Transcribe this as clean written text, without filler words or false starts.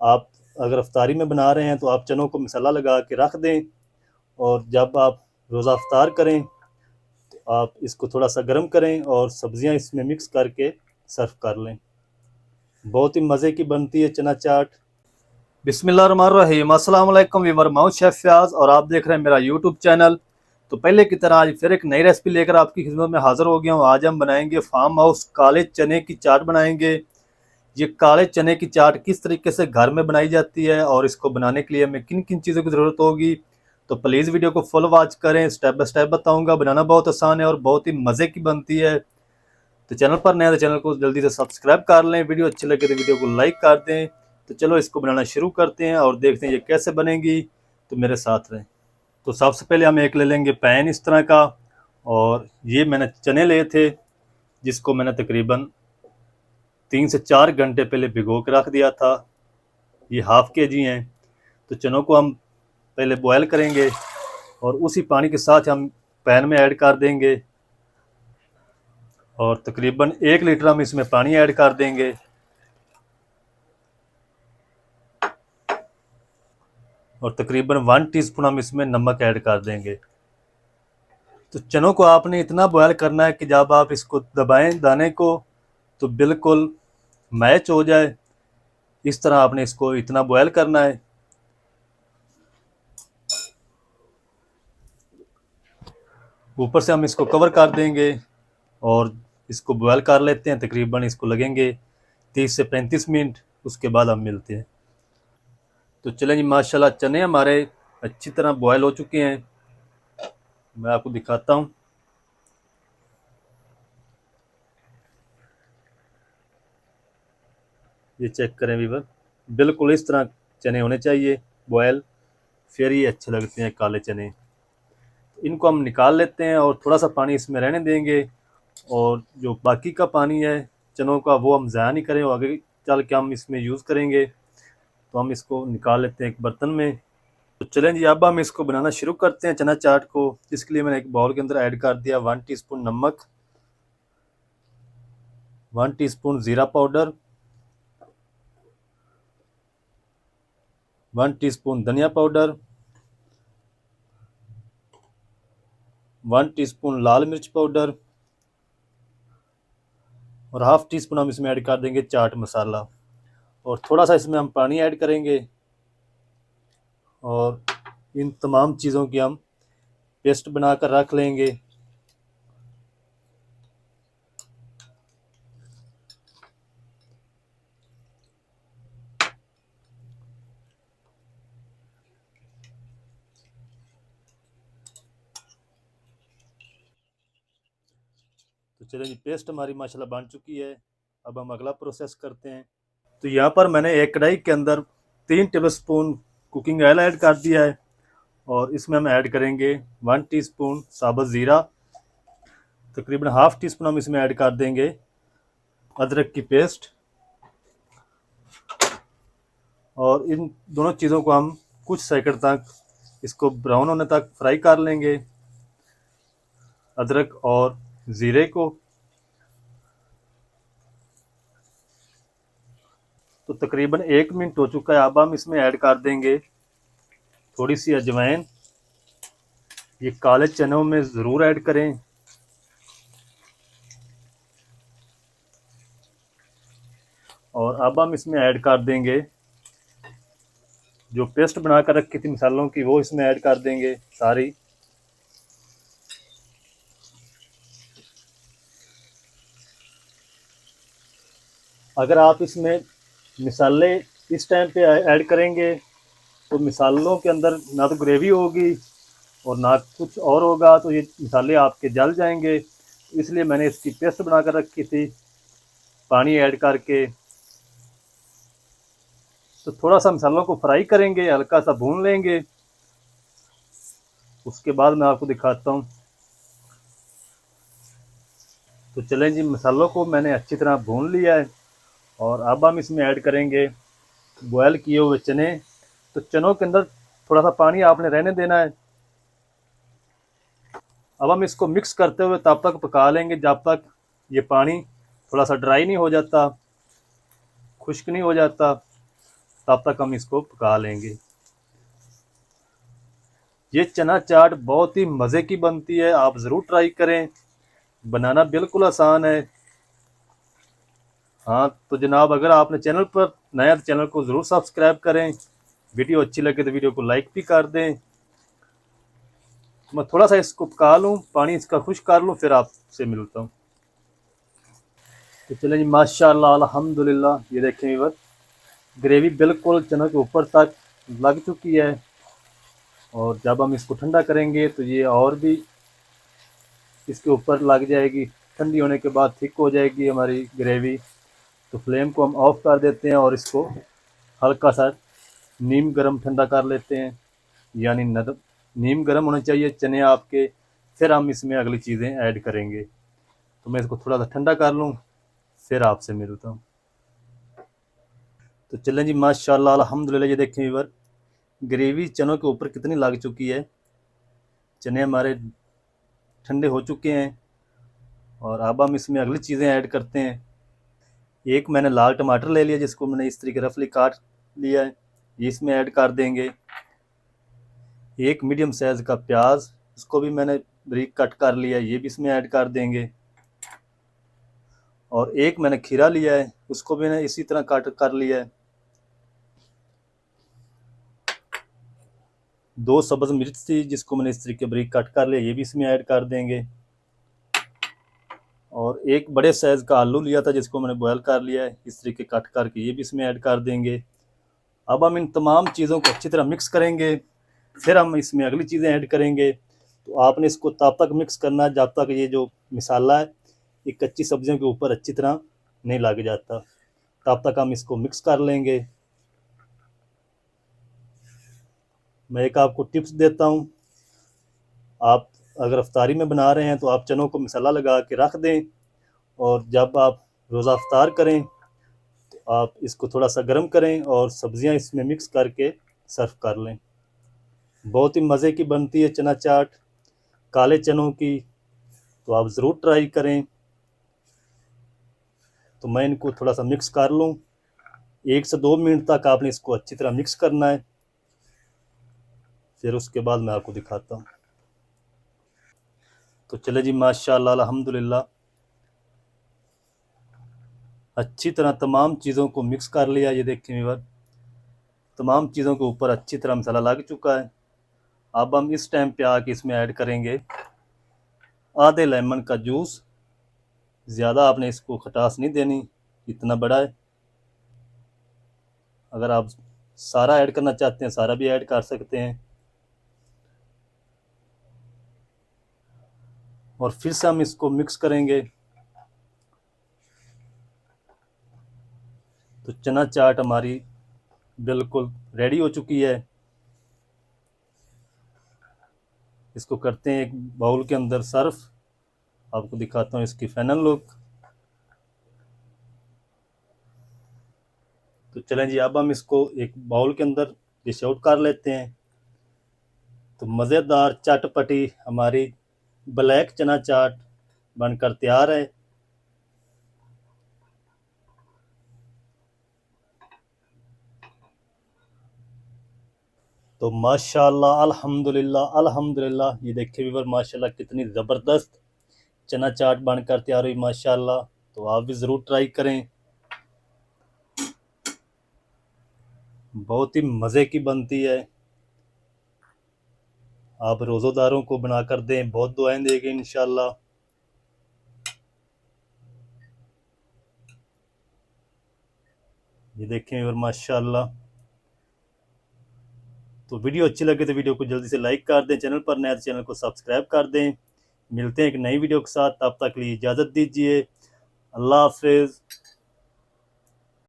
आप अगर अफ्तारी में बना रहे हैं तो आप चनों को मसाला लगा के रख दें, और जब आप रोज़ा अफ्तार करें तो आप इसको थोड़ा सा गर्म करें और सब्ज़ियां इसमें मिक्स करके सर्व कर लें। बहुत ही मज़े की बनती है चना चाट। बिस्मिल्लाहिर्रहमानिर्रहीम, अस्सलाम वालेकुम व्यूअर, मैं हूं शेफ फयाज और आप देख रहे हैं मेरा यूट्यूब चैनल। तो पहले की तरह आज फिर एक नई रेसिपी लेकर आपकी खिदमत में हाजिर हो गया हूं। आज हम बनाएंगे फार्म हाउस काले चने की चाट बनाएंगे। ये काले चने की चाट किस तरीके से घर में बनाई जाती है और इसको बनाने के लिए हमें किन किन चीज़ों की ज़रूरत होगी, तो प्लीज़ वीडियो को फुल वॉच करें। स्टेप बाय स्टेप बताऊँगा। बनाना बहुत आसान है और बहुत ही मज़े की बनती है। तो चैनल पर नया तो चैनल को जल्दी से सब्सक्राइब कर लें। वीडियो अच्छी लगे तो वीडियो को लाइक कर दें। तो चलो इसको बनाना शुरू करते हैं और देखते हैं ये कैसे बनेगी। तो मेरे साथ रहें। तो सबसे पहले हम एक ले लेंगे पैन इस तरह का, और ये मैंने चने लिए थे जिसको मैंने तकरीबन 3 से 4 घंटे पहले भिगो के रख दिया था। ये ½ kg हैं। तो चनों को हम पहले बॉयल करेंगे और उसी पानी के साथ हम पैन में ऐड कर देंगे, और तकरीबन 1 लीटर हम इसमें पानी ऐड कर देंगे। और तकरीबन 1 टीस्पून हम इसमें नमक ऐड कर देंगे। तो चनों को आपने इतना बॉयल करना है कि जब आप इसको दबाएं दाने को तो बिल्कुल मैच हो जाए। इस तरह आपने इसको इतना बॉयल करना है। ऊपर से हम इसको कवर कर देंगे और इसको बॉयल कर लेते हैं। तकरीबन इसको लगेंगे 30 से 35 मिनट। उसके बाद हम मिलते हैं। तो चलें जी, माशाल्लाह चने हमारे अच्छी तरह बॉयल हो चुके हैं। मैं आपको दिखाता हूँ। ये चेक करें व्यूअर, बिल्कुल इस तरह चने होने चाहिए बॉयल, फिर ये अच्छे लगते हैं काले चने। इनको हम निकाल लेते हैं और थोड़ा सा पानी इसमें रहने देंगे, और जो बाकी का पानी है चनों का वो हम ज़ाया नहीं करें, और आगे चल के हम इसमें यूज़ करेंगे। तो हम इसको निकाल लेते हैं एक बर्तन में। तो चलें जी, अब हम इसको बनाना शुरू करते हैं चना चाट को। इसके लिए मैंने एक बाउल के अंदर ऐड कर दिया 1 टीस्पून नमक, 1 टीस्पून ज़ीरा पाउडर, 1 टीस्पून धनिया पाउडर, 1 टीस्पून लाल मिर्च पाउडर, और ½ टीस्पून हम इसमें ऐड कर देंगे चाट मसाला। और थोड़ा सा इसमें हम पानी ऐड करेंगे और इन तमाम चीज़ों की हम पेस्ट बनाकर रख लेंगे। तो चलिए जी, पेस्ट हमारी माशाल्लाह बन चुकी है। अब हम अगला प्रोसेस करते हैं। तो यहाँ पर मैंने एक कढ़ाई के अंदर 3 टेबलस्पून कुकिंग ऑयल ऐड कर दिया है, और इसमें हम ऐड करेंगे 1 टीस्पून साबुत ज़ीरा। तकरीबन ½ टीस्पून हम इसमें ऐड कर देंगे अदरक की पेस्ट, और इन दोनों चीज़ों को हम कुछ सेकंड तक इसको ब्राउन होने तक फ्राई कर लेंगे, अदरक और ज़ीरे को। तो तकरीबन 1 मिनट हो चुका है। अब हम इसमें ऐड कर देंगे थोड़ी सी अजवाइन। ये काले चनों में ज़रूर ऐड करें। और अब हम इसमें ऐड कर देंगे जो पेस्ट बनाकर रखी थी मसालों की, वो इसमें ऐड कर देंगे सारी। अगर आप इसमें मिसाले इस टाइम पे ऐड करेंगे तो मिसालों के अंदर ना तो ग्रेवी होगी और ना कुछ और होगा, तो ये मिसाले आपके जल जाएंगे। इसलिए मैंने इसकी पेस्ट बनाकर रखी थी पानी ऐड करके। तो थोड़ा सा मसालों को फ्राई करेंगे, हल्का सा भून लेंगे। उसके बाद मैं आपको दिखाता हूँ। तो चलें जी, मसालों को मैंने अच्छी तरह भून लिया है, और अब हम इसमें ऐड करेंगे बॉयल किए हुए चने। तो चनों के अंदर थोड़ा सा पानी आपने रहने देना है। अब हम इसको मिक्स करते हुए तब तक पका लेंगे जब तक ये पानी थोड़ा सा ड्राई नहीं हो जाता, खुश्क नहीं हो जाता। तब तक हम इसको पका लेंगे। ये चना चाट बहुत ही मज़े की बनती है, आप ज़रूर ट्राई करें, बनाना बिल्कुल आसान है। हाँ तो जनाब, अगर आपने चैनल पर नया तो चैनल को ज़रूर सब्सक्राइब करें, वीडियो अच्छी लगे तो वीडियो को लाइक भी कर दें। मैं थोड़ा सा इसको पका लूँ, पानी इसका खुश्क कर लूँ, फिर आपसे मिलता हूँ। तो चलें जी, माशाल्लाह अल्हम्दुलिल्लाह, ये देखें व्यूअर, ग्रेवी बिल्कुल चनों के ऊपर तक लग चुकी है। और जब हम इसको ठंडा करेंगे तो ये और भी इसके ऊपर लग जाएगी। ठंडी होने के बाद थिक हो जाएगी हमारी ग्रेवी। तो फ्लेम को हम ऑफ कर देते हैं और इसको हल्का सा नीम गरम ठंडा कर लेते हैं, यानी नरम नीम गरम होने चाहिए चने आपके, फिर हम इसमें अगली चीज़ें ऐड करेंगे। तो मैं इसको थोड़ा सा ठंडा कर लूँ, फिर आपसे मिलता हूँ। तो चलें जी, माशाल्लाह अल्हम्दुलिल्लाह, ये देखें व्यूअर, ग्रेवी चनों के ऊपर कितनी लग चुकी है। चने हमारे ठंडे हो चुके हैं और अब हम इसमें अगली चीज़ें ऐड करते हैं। एक मैंने लाल टमाटर ले लिया, जिसको मैंने इस तरीके रफली काट लिया है, ये इसमें ऐड कर देंगे। एक मीडियम साइज़ का प्याज, इसको भी मैंने बारीक कट कर लिया है, ये भी इसमें ऐड कर देंगे। और एक मैंने खीरा लिया है, उसको भी मैंने इसी तरह कट कर लिया है। 2 सब्ज़ मिर्च थी, जिसको मैंने इस तरीके बारीक कट कर लिया, ये भी इसमें ऐड कर देंगे। और एक बड़े साइज़ का आलू लिया था, जिसको मैंने बॉयल कर लिया है, इस तरीके कट करके, ये भी इसमें ऐड कर देंगे। अब हम इन तमाम चीज़ों को अच्छी तरह मिक्स करेंगे, फिर हम इसमें अगली चीज़ें ऐड करेंगे। तो आपने इसको तब तक मिक्स करना है जब तक ये जो मसाला है ये कच्ची सब्जियों के ऊपर अच्छी तरह नहीं लग जाता, तब तक हम इसको मिक्स कर लेंगे। मैं एक आपको टिप्स देता हूँ, आप अगर अफ्तारी में बना रहे हैं तो आप चनों को मसाला लगा के रख दें, और जब आप रोज़ा अफ्तार करें तो आप इसको थोड़ा सा गर्म करें और सब्ज़ियाँ इसमें मिक्स करके सर्व कर लें। बहुत ही मज़े की बनती है चना चाट काले चनों की, तो आप ज़रूर ट्राई करें। तो मैं इनको थोड़ा सा मिक्स कर लूँ, 1 से 2 मिनट तक आपने इसको अच्छी तरह मिक्स करना है, फिर उसके बाद मैं आपको दिखाता हूँ। तो चले जी, माशाल्लाह अल्हम्दुलिल्लाह, अच्छी तरह तमाम चीज़ों को मिक्स कर लिया। ये देखें व्यूअर, तमाम चीज़ों के ऊपर अच्छी तरह मसाला लग चुका है। अब हम इस टाइम पे आके इसमें ऐड करेंगे आधे लेमन का जूस। ज़्यादा आपने इसको खटास नहीं देनी, इतना बड़ा है। अगर आप सारा ऐड करना चाहते हैं सारा भी ऐड कर सकते हैं। और फिर से हम इसको मिक्स करेंगे। तो चना चाट हमारी बिल्कुल रेडी हो चुकी है। इसको करते हैं एक बाउल के अंदर सर्व, आपको दिखाता हूँ इसकी फाइनल लुक। तो चलें जी, अब हम इसको एक बाउल के अंदर डिश आउट कर लेते हैं। तो मज़ेदार चटपटी हमारी ब्लैक चना चाट बनकर तैयार है। तो माशाल्लाह अल्हम्दुलिल्लाह अल्हम्दुलिल्लाह, ये देखिए व्यूअर, माशाल्लाह कितनी ज़बरदस्त चना चाट बनकर तैयार हुई माशाल्लाह। तो आप भी ज़रूर ट्राई करें, बहुत ही मज़े की बनती है। आप रोज़ोदारों को बनाकर दें, बहुत दुआएं देंगे इंशाल्लाह। ये देखें व्यूअर, माशाल्लाह। तो वीडियो अच्छी लगे तो वीडियो को जल्दी से लाइक कर दें, चैनल पर नए तो चैनल को सब्सक्राइब कर दें। मिलते हैं एक नई वीडियो के साथ, तब तक के लिए इजाज़त दीजिए। अल्लाह हाफिज़।